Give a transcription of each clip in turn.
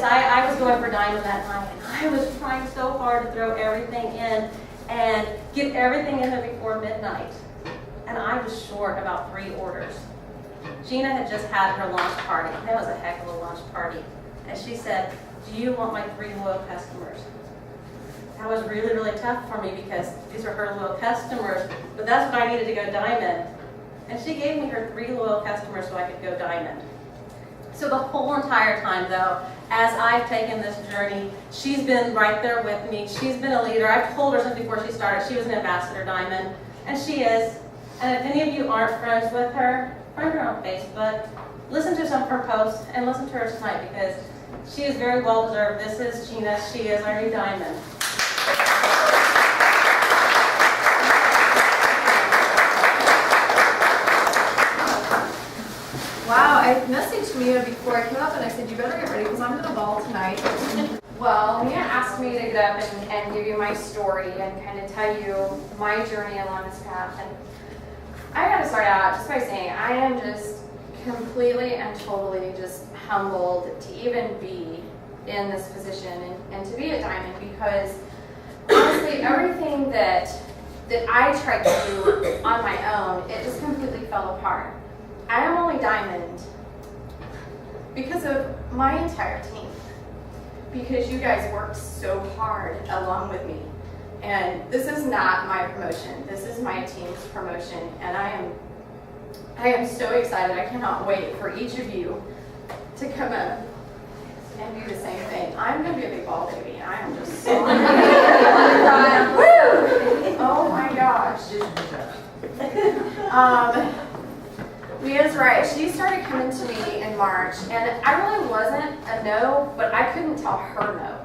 because I was going for diamond that night, and I was trying so hard to throw everything in and get everything in there before midnight. And I was short about 3 orders. Gena had just had her launch party. That was a heck of a launch party. And she said, do you want my 3 loyal customers? That was really, really tough for me because these are her loyal customers, but that's what I needed to go diamond. And she gave me her 3 loyal customers so I could go diamond. So the whole entire time though, as I've taken this journey, she's been right there with me. She's been a leader. I've told her since before she started, she was an ambassador diamond, and she is. And if any of you aren't friends with her, find her on Facebook, listen to some of her posts, and listen to her tonight because she is very well deserved. This is Gena. She is our new diamond. Wow, I messaged Mia before I came up and I said, you better get ready because I'm going to ball tonight. Well, Mia asked me to get up and give you my story and kind of tell you my journey along this path. And I got to start out just by saying I am just completely and totally just humbled to even be in this position and to be a diamond because honestly everything that I tried to do on my own, it just completely fell apart. I am only diamond because of my entire team, because you guys worked so hard along with me. And this is not my promotion, this is my team's promotion, and I am so excited. I cannot wait for each of you to come up and do the same thing. I'm going to be a big ball baby, and I am just so Woo! Oh my gosh. Mia's right. She started coming to me in March, and I really wasn't a no, but I couldn't tell her no.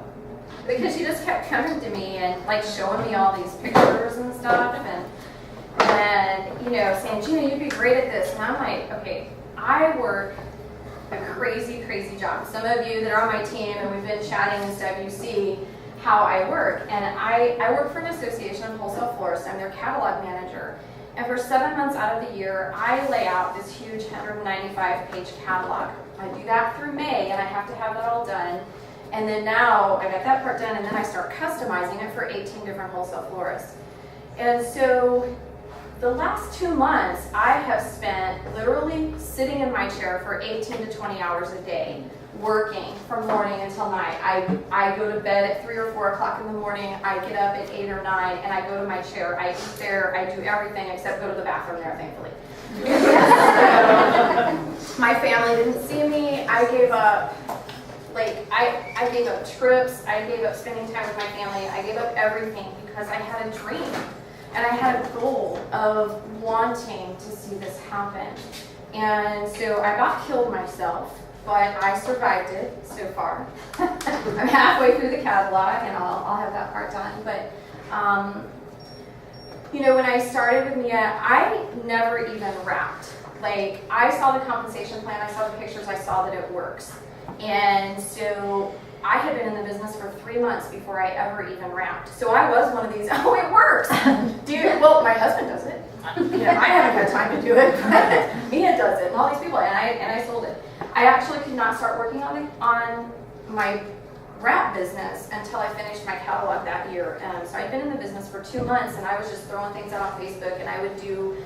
Because she just kept coming to me and like showing me all these pictures and stuff and you know, saying, Gena, you'd be great at this. And I'm like, okay, I work a crazy, crazy job. Some of you that are on my team and we've been chatting and stuff, you see how I work. And I work for an association of wholesale florists. I'm their catalog manager. And for 7 months out of the year, I lay out this huge 195-page catalog. I do that through May, and I have to have that all done. And then now I got that part done, and then I start customizing it for 18 different wholesale florists. And so the last 2 months, I have spent literally sitting in my chair for 18 to 20 hours a day, working from morning until night. I go to bed at 3 or 4 o'clock in the morning. I get up at 8 or 9, and I go to my chair. I eat there. I do everything except go to the bathroom there, thankfully. My family didn't see me. I gave up. I gave up trips, I gave up spending time with my family, I gave up everything because I had a dream and I had a goal of wanting to see this happen. And so I about killed myself, but I survived it so far. I'm halfway through the catalog and I'll have that part done. But you know, when I started with Mia, I never even wrapped. Like, I saw the compensation plan, I saw the pictures, I saw that it works. And so I had been in the business for 3 months before I ever even wrapped. So I was one of these, oh, it works. Dude, well, my husband does it. You know, I haven't had time to do it, but Mia does it, and all these people, and I sold it. I actually could not start working on my wrap business until I finished my catalog that year. So I'd been in the business for 2 months, and I was just throwing things out on Facebook, and I would do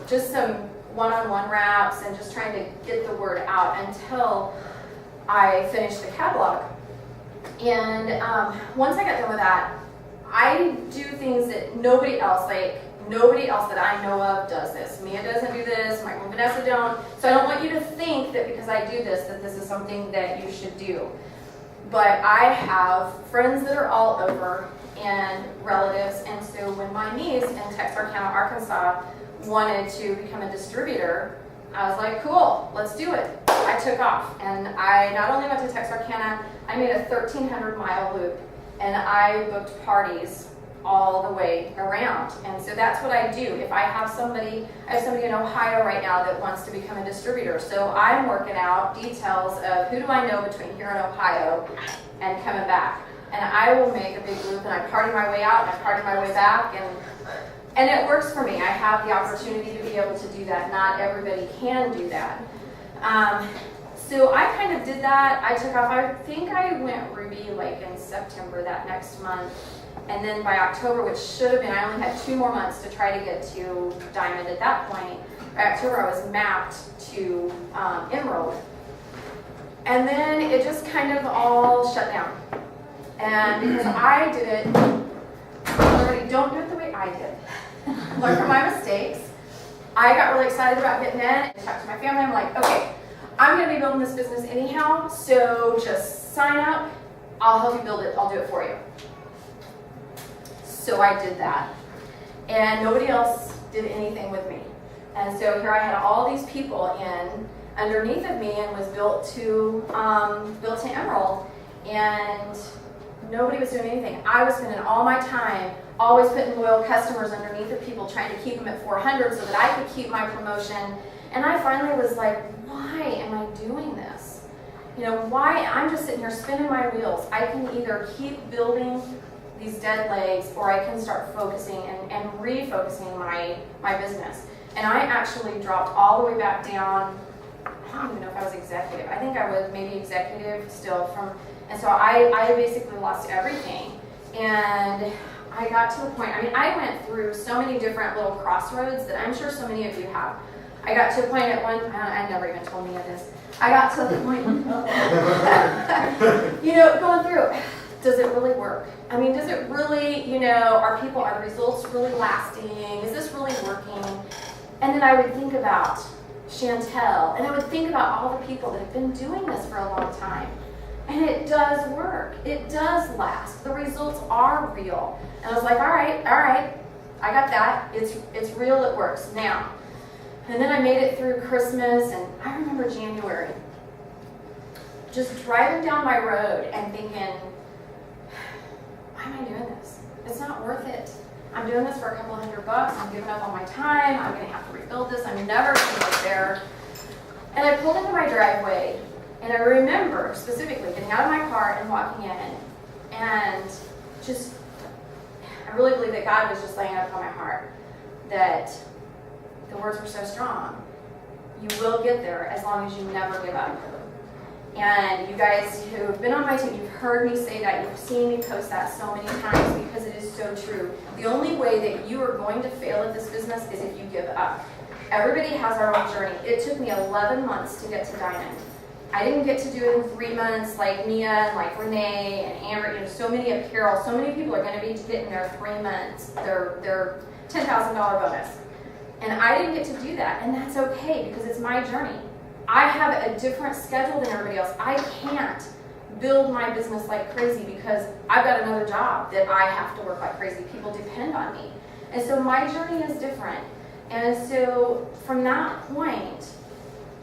just some one-on-one wraps and just trying to get the word out until I finished the catalog. And once I got done with that, I do things that nobody else that I know of does this. Mia doesn't do this, Michael and Vanessa don't. So I don't want you to think that because I do this, that this is something that you should do. But I have friends that are all over and relatives, and so when my niece in Texarkana, Arkansas wanted to become a distributor, I was like, cool, let's do it. I took off, and I not only went to Texarkana, I made a 1,300-mile loop, and I booked parties all the way around. And so that's what I do. If I have somebody in Ohio right now that wants to become a distributor, so I'm working out details of who do I know between here and Ohio and coming back. And I will make a big loop, and I party my way out, and I party my way back, and it works for me. I have the opportunity to be able to do that. Not everybody can do that. So I kind of did that. I took off, I think I went Ruby like in September that next month. And then by October, which should have been, I only had 2 more months to try to get to Diamond at that point. By October, I was mapped to Emerald. And then it just kind of all shut down. And because I did it, everybody don't do it the way I did. Learn from my mistakes. I got really excited about getting in and talked to my family. I'm like, okay, I'm going to be building this business anyhow, so just sign up. I'll help you build it. I'll do it for you. So I did that. And nobody else did anything with me. And so here I had all these people in underneath of me and was built to Emerald. And nobody was doing anything. I was spending all my time always putting loyal customers underneath the people, trying to keep them at 400 so that I could keep my promotion. And I finally was like, why am I doing this? You know, why? I'm just sitting here spinning my wheels. I can either keep building these dead legs or I can start focusing and refocusing my business. And I actually dropped all the way back down. I don't even know if I was executive. I think I was maybe executive still and so I basically lost everything. And I got to the point, I mean, I went through so many different little crossroads that I'm sure so many of you have. I got to a point at I never even told me of this. I got to the point, you know, going through, does it really work? I mean, does it really, you know, are the results really lasting? Is this really working? And then I would think about Chantel, and I would think about all the people that have been doing this for a long time. And it does work. It does last. The results are real. And I was like, all right, I got that. It's real, it works. Now. And then I made it through Christmas, and I remember January. Just driving down my road and thinking, why am I doing this? It's not worth it. I'm doing this for a couple $100 bucks. I'm giving up on my time. I'm going to have to rebuild this. I'm never going to get there. And I pulled into my driveway, and I remember specifically getting out of my car and walking in, and just, I really believe that God was just laying it upon my heart, that the words were so strong. You will get there as long as you never give up. And you guys who have been on my team, you've heard me say that, you've seen me post that so many times because it is so true. The only way that you are going to fail at this business is if you give up. Everybody has our own journey. It took me 11 months to get to Diamond. I didn't get to do it in 3 months like Mia and like Renee and Amber. You know, so many apparel, so many people are going to be getting their 3 months, their $10,000 bonus. And I didn't get to do that, and that's okay because it's my journey. I have a different schedule than everybody else. I can't build my business like crazy because I've got another job that I have to work like crazy. People depend on me. And so my journey is different. And so from that point,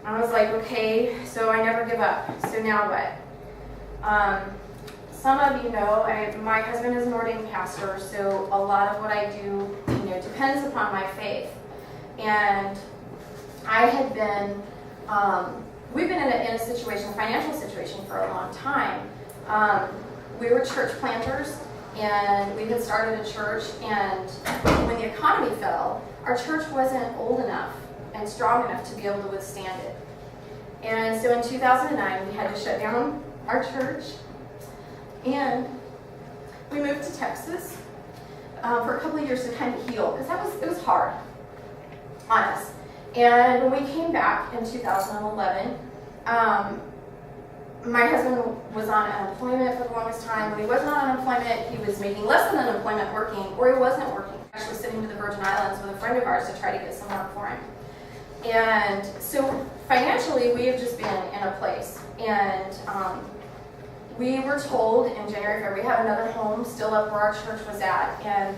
I was like, okay, so I never give up. So now what? Some of you know, my husband is an ordained pastor, so a lot of what I do, you know, depends upon my faith. And I had been, we've been in a situation, financial situation for a long time. We were church planters, and we had started a church, and when the economy fell, our church wasn't old enough and strong enough to be able to withstand it. And so in 2009, we had to shut down our church, and we moved to Texas for a couple of years to kind of heal, because it was hard on us. And when we came back in 2011, my husband was on unemployment for the longest time. When he wasn't on unemployment, he was making less than unemployment working, or he wasn't working. Actually sitting to the Virgin Islands with a friend of ours to try to get some work for him. And so financially, we have just been in a place. And we were told in January, February, we have another home still up where our church was at. And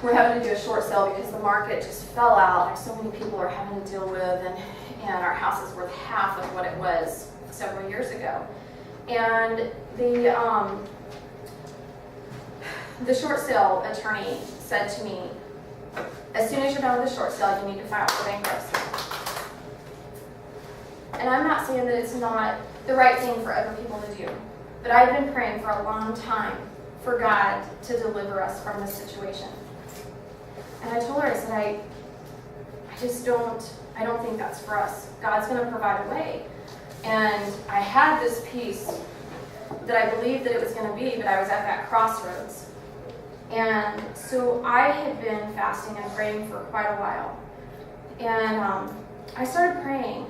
we're having to do a short sale because the market just fell out. Like so many people are having to deal with, and our house is worth half of what it was several years ago. And the short sale attorney said to me, as soon as you're done with the short sale, you need to file for bankruptcy. And I'm not saying that it's not the right thing for other people to do, but I've been praying for a long time for God to deliver us from this situation. And I told her, I said, I don't think that's for us. God's going to provide a way. And I had this peace that I believed that it was going to be, but I was at that crossroads. And so I had been fasting and praying for quite a while. And I started praying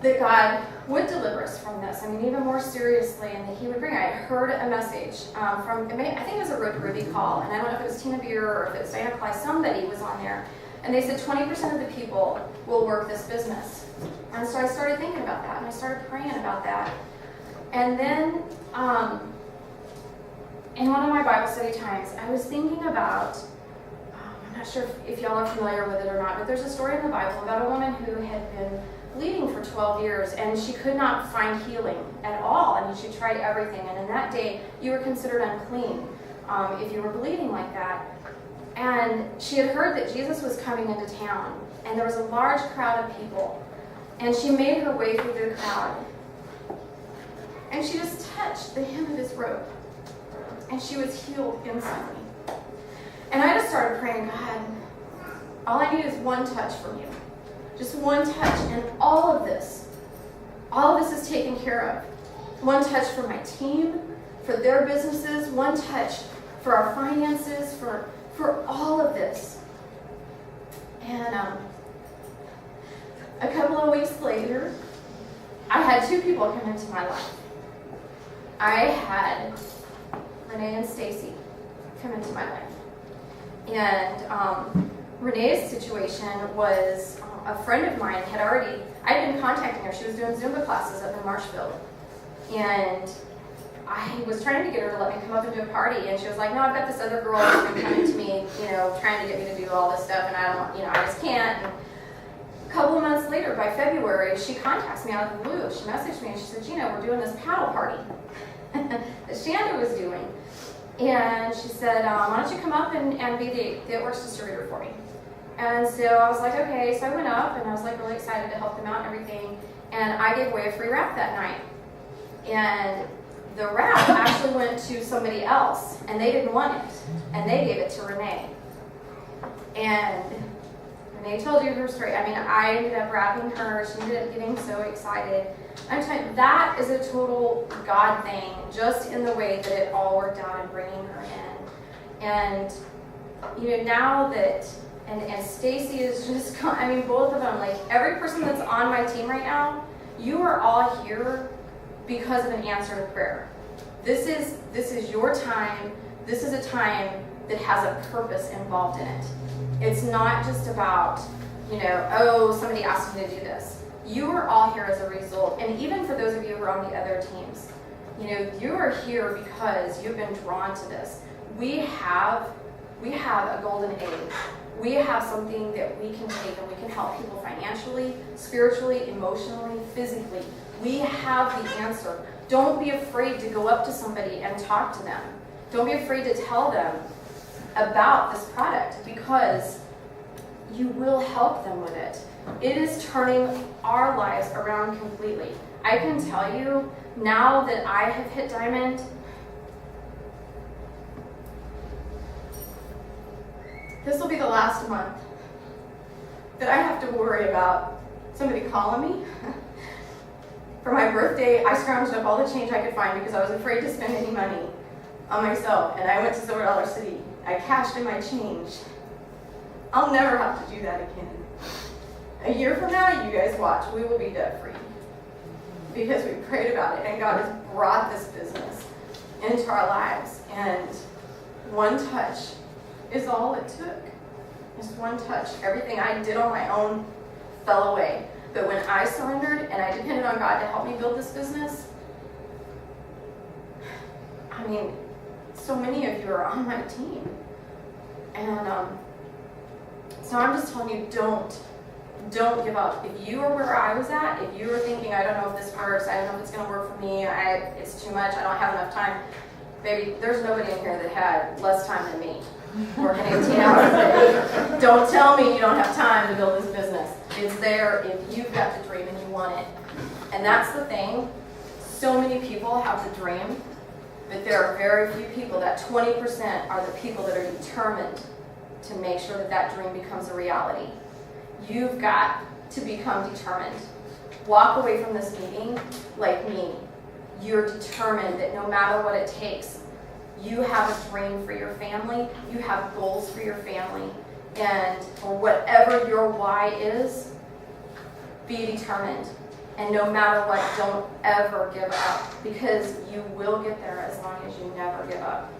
that God would deliver us from this. I mean, even more seriously, and that He would bring. I heard a message from, I think it was a Rick Ruby call, and I don't know if it was Tina Beer or if it was Diana Cly, somebody was on there. And they said 20% of the people will work this business. And so I started thinking about that, and I started praying about that. And then, in one of my Bible study times, I was thinking about, I'm not sure if y'all are familiar with it or not, but there's a story in the Bible about a woman who had been bleeding for 12 years, and she could not find healing at all. I mean, she tried everything, and in that day, you were considered unclean if you were bleeding like that. And she had heard that Jesus was coming into town, and there was a large crowd of people, and she made her way through the crowd, and she just touched the hem of his robe, and she was healed instantly. And I just started praying, God, all I need is one touch from you. Just one touch, and all of this is taken care of. One touch for my team, for their businesses, one touch for our finances, for all of this. And a couple of weeks later, I had two people come into my life. I had Renee and Stacy come into my life. And Renee's situation was a friend of mine I'd been contacting her. She was doing Zumba classes up in Marshfield. And I was trying to get her to let me come up and do a party. And she was like, no, I've got this other girl who's been coming to me, trying to get me to do all this stuff. And I don't, I just can't. And a couple of months later, by February, she contacts me out of the blue. She messaged me and she said, Gena, we're doing this paddle party that Shanda was doing. And she said, why don't you come up and be the Works distributor for me? And so I was like, okay. So I went up and I was like really excited to help them out and everything. And I gave away a free wrap that night. And the wrap actually went to somebody else, and they didn't want it. And they gave it to Renee. And Renee told you her story. I mean, I ended up wrapping her. She ended up getting so excited. I'm telling you, that is a total God thing, just in the way that it all worked out and bringing her in. And, now that, and Stacy is just, both of them, like every person that's on my team right now, you are all here because of an answer to prayer. This is your time. This is a time that has a purpose involved in it. It's not just about, somebody asked me to do this. You are all here as a result. And even for those of you who are on the other teams, you are here because you've been drawn to this. We have a golden age. We have something that we can take and we can help people financially, spiritually, emotionally, physically. We have the answer. Don't be afraid to go up to somebody and talk to them. Don't be afraid to tell them about this product, because you will help them with it. It is turning our lives around completely. I can tell you, now that I have hit Diamond, this will be the last month that I have to worry about somebody calling me. For my birthday, I scrounged up all the change I could find because I was afraid to spend any money on myself. And I went to Silver Dollar City. I cashed in my change. I'll never have to do that again. A year from now, you guys watch, we will be debt free. Because we prayed about it, and God has brought this business into our lives. And one touch is all it took. Just one touch. Everything I did on my own fell away. But when I surrendered and I depended on God to help me build this business, so many of you are on my team. And so I'm just telling you, don't give up. If you are where I was at, if you were thinking, I don't know if this works, I don't know if it's going to work for me, it's too much, I don't have enough time, baby, there's nobody in here that had less time than me. Working 18 hours a day. Don't tell me you don't have time to build this business. It's there if you've got the dream and you want it. And that's the thing. So many people have the dream, but there are very few people. That 20% are the people that are determined to make sure that that dream becomes a reality. You've got to become determined. walk away from this meeting like me. You're determined that no matter what it takes, you have a dream for your family, you have goals for your family, and for whatever your why is, be determined. And no matter what, don't ever give up, because you will get there as long as you never give up.